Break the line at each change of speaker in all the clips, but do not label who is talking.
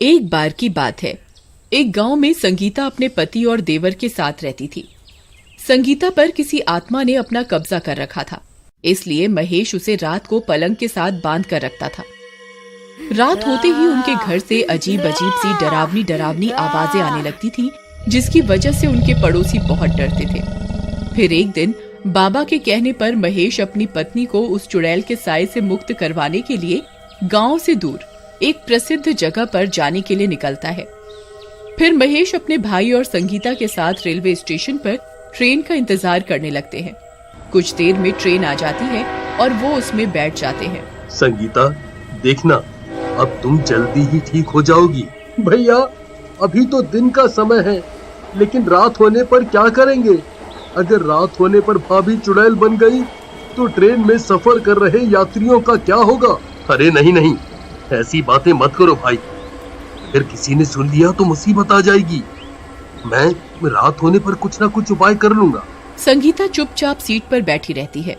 एक बार की बात है। एक गांव में संगीता अपने पति और देवर के साथ रहती थी। संगीता पर किसी आत्मा ने अपना कब्जा कर रखा था, इसलिए महेश उसे रात को पलंग के साथ बांध कर रखता था। रात होते ही उनके घर से अजीब अजीब सी डरावनी डरावनी आवाजें आने लगती थी, जिसकी वजह से उनके पड़ोसी बहुत डरते थे। फिर एक दिन बाबा के कहने पर महेश अपनी पत्नी को उस चुड़ैल के साए से मुक्त करवाने के लिए गांव से दूर एक प्रसिद्ध जगह पर जाने के लिए निकलता है। फिर महेश अपने भाई और संगीता के साथ रेलवे स्टेशन पर ट्रेन का इंतजार करने लगते हैं। कुछ देर में ट्रेन आ जाती है और वो उसमें बैठ जाते हैं।
संगीता, देखना, अब तुम जल्दी ही ठीक हो जाओगी।
भैया, अभी तो दिन का समय है, लेकिन रात होने पर क्या करेंगे? अगर रात होने पर भाभी चुड़ैल बन गई तो ट्रेन में सफर कर रहे यात्रियों का क्या होगा?
अरे नहीं नहीं, ऐसी बातें मत करो भाई। अगर किसी ने सुन लिया तो मुसीबत आ जाएगी। मैं रात होने पर कुछ ना कुछ उपाय कर लूंगा।
संगीता चुपचाप सीट पर बैठी रहती है।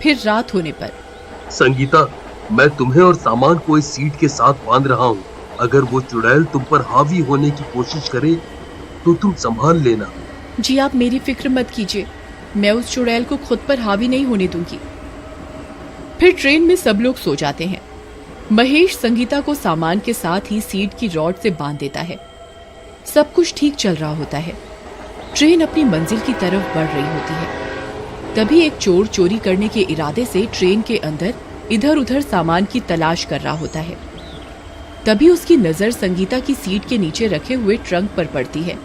फिर रात होने पर
संगीता, मैं तुम्हें और सामान को इस सीट के साथ बांध रहा हूँ। अगर वो चुड़ैल तुम पर हावी होने की कोशिश करे तो तुम संभाल लेना।
जी, आप मेरी फिक्र मत कीजिए, मैं उस चुड़ैल को खुद पर हावी नहीं होने दूंगी। फिर ट्रेन में सब लोग सो जाते हैं। महेश संगीता को सामान के साथ ही सीट की रॉड से बांध देता है। सब कुछ ठीक चल रहा होता है। ट्रेन अपनी मंजिल की तरफ बढ़ रही होती है। तभी एक चोर चोरी करने के इरादे से ट्रेन के अंदर इधर उधर सामान की तलाश कर रहा होता है। तभी उसकी नजर संगीता की सीट के नीचे रखे हुए ट्रंक पर पड़ती है।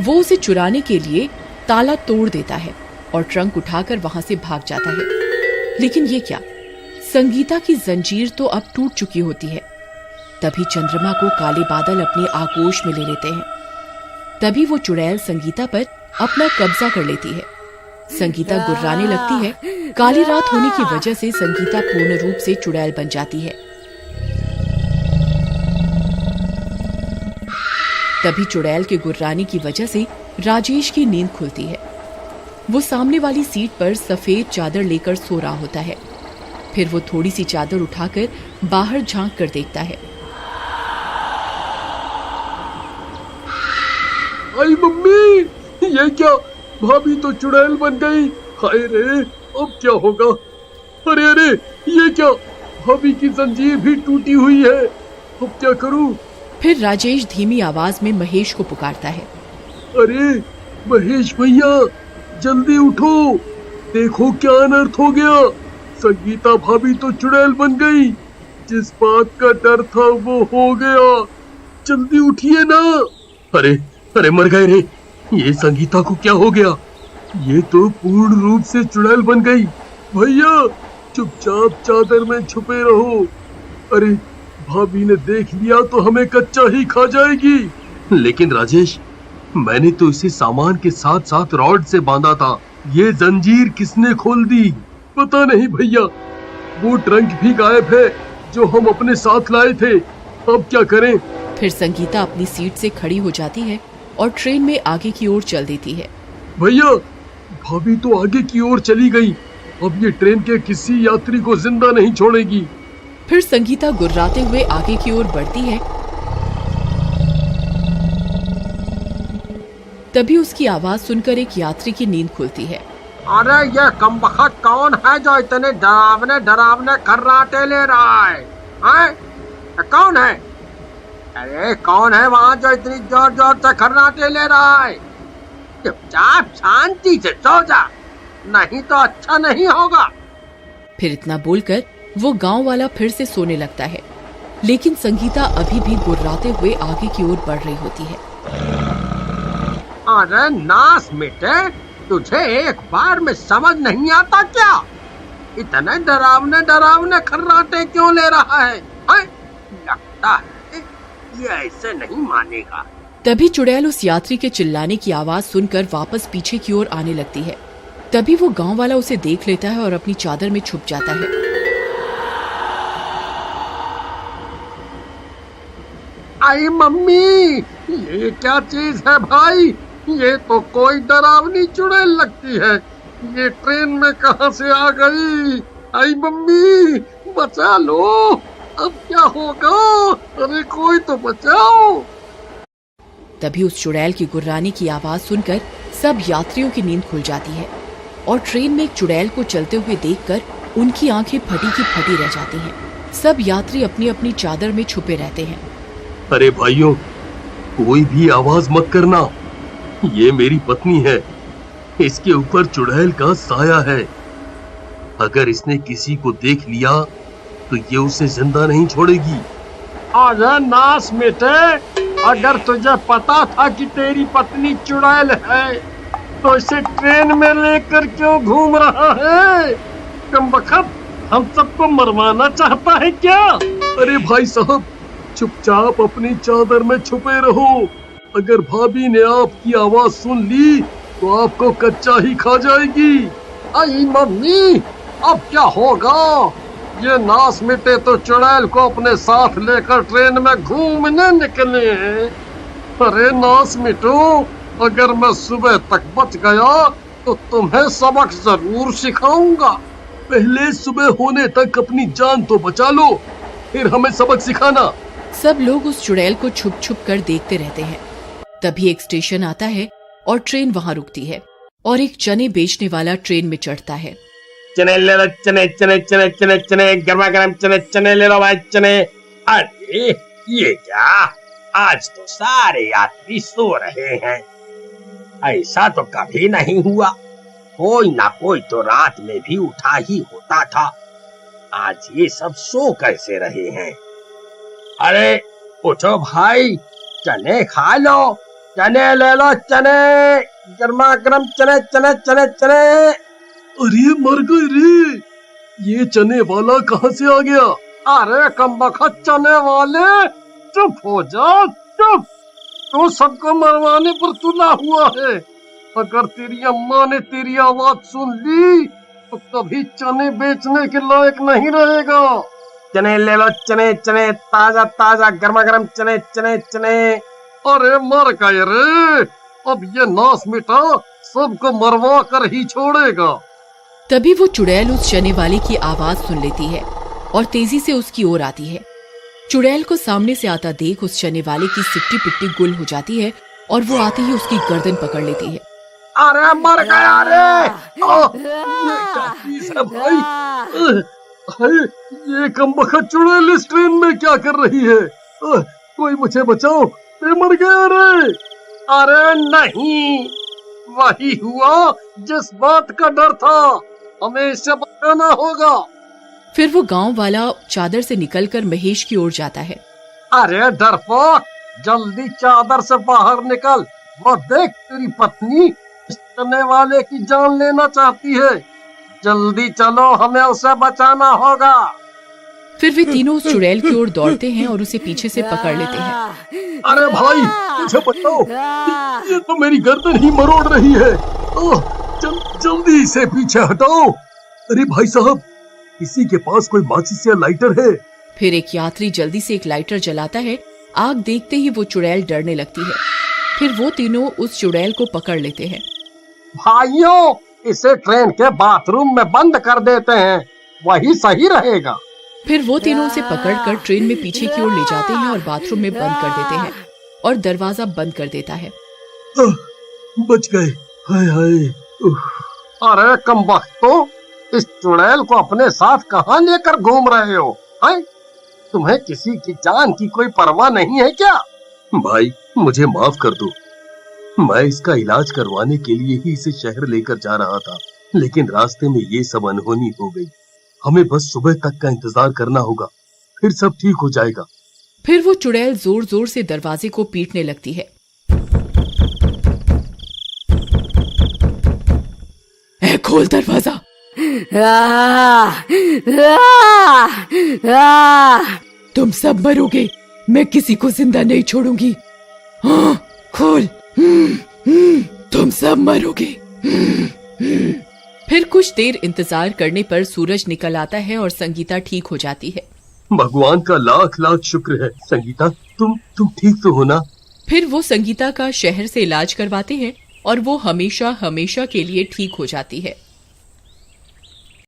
वो उसे चुराने के लिए ताला तोड़ देता है और ट्रंक उठाकर वहां से भाग जाता है। लेकिन ये क्या, संगीता की जंजीर तो अब टूट चुकी होती है। तभी चंद्रमा को काले बादल अपने आगोश में ले लेते हैं। तभी वो चुड़ैल संगीता पर अपना कब्जा कर लेती है। संगीता गुर्राने लगती है। काली रात होने की वजह से संगीता पूर्ण रूप से चुड़ैल बन जाती है। तभी चुड़ैल के गुर्राने की वजह से राजेश की नींद खुलती है। वो सामने वाली सीट पर सफेद चादर लेकर सो रहा होता है। फिर वो थोड़ी सी चादर उठाकर बाहर झांक कर देखता है।
आई मम्मी, ये क्या? भाभी तो चुड़ैल बन गई। हाय रे, अब क्या होगा? अरे अरे, ये क्या? भाभी की जंजीर भी टूटी हुई है। अब क्या करूं?
फिर राजेश धीमी आवाज में महेश को पुकारता है।
अरे महेश भैया, जल्दी उठो, देखो क्या अनर्थ हो गया। संगीता भाभी तो चुड़ैल बन गई। जिस बात का डर था वो हो गया। जल्दी उठिए ना।
अरे अरे, मर गए रे। ये संगीता को क्या हो गया?
ये तो पूर्ण रूप से चुड़ैल बन गई। भैया, चुपचाप चादर में छुपे रहो। अरे, भाभी ने देख लिया तो हमें कच्चा ही खा जाएगी।
लेकिन राजेश, मैंने तो इसे सामान के साथ साथ रॉड से बांधा था।
ये जंजीर किसने खोल दी? पता नहीं भैया। वो ट्रंक भी गायब है जो हम अपने साथ लाए थे। अब क्या करें?
फिर संगीता अपनी सीट से खड़ी हो जाती है और ट्रेन में आगे की ओर चल देती है।
भैया, भाभी तो आगे की ओर चली गई। अब ये ट्रेन के किसी यात्री को जिंदा नहीं छोड़ेगी।
फिर संगीता गुर्राते हुए आगे की ओर बढ़ती है। तभी उसकी आवाज सुनकर एक यात्री की नींद खुलती है।
अरे ये कमबख्त कौन है जो इतने डरावने डरावने खर्राटे ले रहा है? कौन है? अरे कौन है वहाँ जो इतनी जोर जोर से खर्राटे ले रहा है? चुपचाप शांति से सो जा, नहीं तो अच्छा नहीं होगा।
फिर इतना बोलकर वो गांव वाला फिर से सोने लगता है। लेकिन संगीता अभी भी गुर्राते हुए आगे की ओर बढ़ रही होती है।
अरे नास मिटे, तुझे एक बार में समझ नहीं आता क्या? इतने डरावने डरावने खर्राटे क्यों ले रहा है? लगता है ये ऐसे नहीं मानेगा।
तभी चुड़ैल उस यात्री के चिल्लाने की आवाज सुनकर वापस पीछे की ओर आने लगती है। तभी वो गांव वाला उसे देख लेता है और अपनी चादर में छुप जाता है।
आई मम्मी, ये क्या चीज है भाई? ये तो कोई डरावनी चुड़ैल लगती है। ये ट्रेन में कहां से आ गई? आई मम्मी, बचा लो। अब क्या होगा? अरे कोई तो बचाओ।
तभी उस चुड़ैल की गुर्राने की आवाज सुनकर सब यात्रियों की नींद खुल जाती है और ट्रेन में एक चुड़ैल को चलते हुए देखकर उनकी आंखें फटी की फटी रह जाती हैं। सब यात्री अपनी अपनी चादर में छुपे रहते हैं।
अरे भाइयों, कोई भी आवाज मत करना। ये मेरी पत्नी है, इसके ऊपर चुड़ैल का साया है। अगर इसने किसी को देख लिया तो ये उसे जिंदा नहीं छोड़ेगी।
अरे नास मिटे, अगर तुझे पता था कि तेरी पत्नी चुड़ैल है तो इसे ट्रेन में लेकर क्यों घूम रहा है? कमबख्त, हम सबको मरवाना चाहता है क्या?
अरे भाई साहब, चुपचाप अपनी चादर में छुपे रहो। अगर भाभी ने आपकी आवाज सुन ली तो आपको कच्चा ही खा जाएगी।
आई मम्मी, अब क्या होगा? ये नास मिटे तो चुड़ैल को अपने साथ लेकर ट्रेन में घूमने निकले हैं। अरे नास मिटो, अगर मैं सुबह तक बच गया तो तुम्हें सबक जरूर सिखाऊंगा।
पहले सुबह होने तक अपनी जान तो बचा लो, फिर हमें सबक सिखाना।
सब लोग उस चुड़ैल को छुप छुप कर देखते रहते हैं। तभी एक स्टेशन आता है और ट्रेन वहां रुकती है और एक चने बेचने वाला ट्रेन में चढ़ता है।
चने ले लो, चने चने चने चने चने, गर्मा गर्म चने चने ले लो भाई, चने। अरे ये क्या, आज तो सारे यात्री सो रहे हैं। ऐसा तो कभी नहीं हुआ, कोई ना कोई तो रात में भी उठा ही होता था। आज ये सब सो कैसे रहे हैं? अरे उठो भाई, चने खा लो, चने ले लो, चने गर्मा गर्म चने चने चने चने।
अरे मर गए रे, ये चने वाला कहाँ से आ गया?
अरे कमबख्त चने वाले, चुप हो जा, चुप। तू सबको मरवाने पर तुला हुआ है। अगर तेरी अम्मा ने तेरी आवाज सुन ली तो कभी चने बेचने के लायक नहीं रहेगा। चने ले लो, चने चने, ताजा ताजा गर्मा गर्म चने चने चने। अरे मर गए रे, अब ये नास मिटा सबको मरवा कर ही छोड़ेगा।
तभी वो चुड़ैल उस चने वाले की आवाज सुन लेती है और तेजी से उसकी ओर आती है। चुड़ैल को सामने से आता देख उस चने वाले की सिट्टी पिट्टी गुल हो जाती है और वो आते ही उसकी गर्दन पकड़ लेती है।
अरे मर गया रे!
ये क्या चीज है भाई? हाय, ये कमबख्त चुड़ैल इस ट्रेन में क्या कर रही है? कोई मुझे बचाओ, मैं मर गया रे।
अरे नहीं, वही हुआ जिस बात का डर था, हमें इससे बचाना होगा।
फिर वो गांव वाला चादर से निकलकर महेश की ओर जाता है।
अरे डरपोक, जल्दी चादर से बाहर निकल। वो देख, तेरी पत्नी इस चने वाले की जान लेना चाहती है। जल्दी चलो, हमें उसे बचाना होगा।
फिर वे तीनों उस चुड़ैल की ओर दौड़ते हैं और उसे पीछे से पकड़ लेते हैं।
अरे भाई, मुझे बचाओ, ये तो मेरी गर्दन ही मरोड़ रही है। जल्दी इसे पीछे हटाओ। अरे भाई साहब, किसी के पास कोई माचिस या लाइटर है?
फिर एक यात्री जल्दी से एक लाइटर जलाता है। आग देखते ही वो चुड़ैल डरने लगती है। फिर वो तीनों उस चुड़ैल को पकड़ लेते हैं।
भाइयों, इसे ट्रेन के बाथरूम में बंद कर देते हैं, वही सही रहेगा।
फिर वो तीनों उसे पकड़कर ट्रेन में पीछे की ओर ले जाते हैं और बाथरूम में बंद कर देते हैं और दरवाजा बंद कर देता है।
बच गए, हाय हाय।
अरे कमबख्तो, इस चुड़ैल को अपने साथ कहाँ लेकर घूम रहे हो? हैं? तुम्हें किसी की जान की कोई परवाह नहीं है क्या?
भाई मुझे माफ कर दो, मैं इसका इलाज करवाने के लिए ही इसे शहर लेकर जा रहा था, लेकिन रास्ते में ये सब अनहोनी हो गई। हमें बस सुबह तक का इंतजार करना होगा, फिर सब ठीक हो जाएगा।
फिर वो चुड़ैल जोर जोर से दरवाजे को पीटने लगती है। ए, खोल दरवाजा। तुम सब मरोगे, मैं किसी को जिंदा नहीं छोड़ूंगी। हाँ, खोल। तुम सब मरोगे। फिर कुछ देर इंतजार करने पर सूरज निकल आता है और संगीता ठीक हो जाती है।
भगवान का लाख लाख शुक्र है। संगीता, तुम ठीक तो हो ना?
फिर वो संगीता का शहर से इलाज करवाते हैं और वो हमेशा हमेशा के लिए ठीक हो जाती है।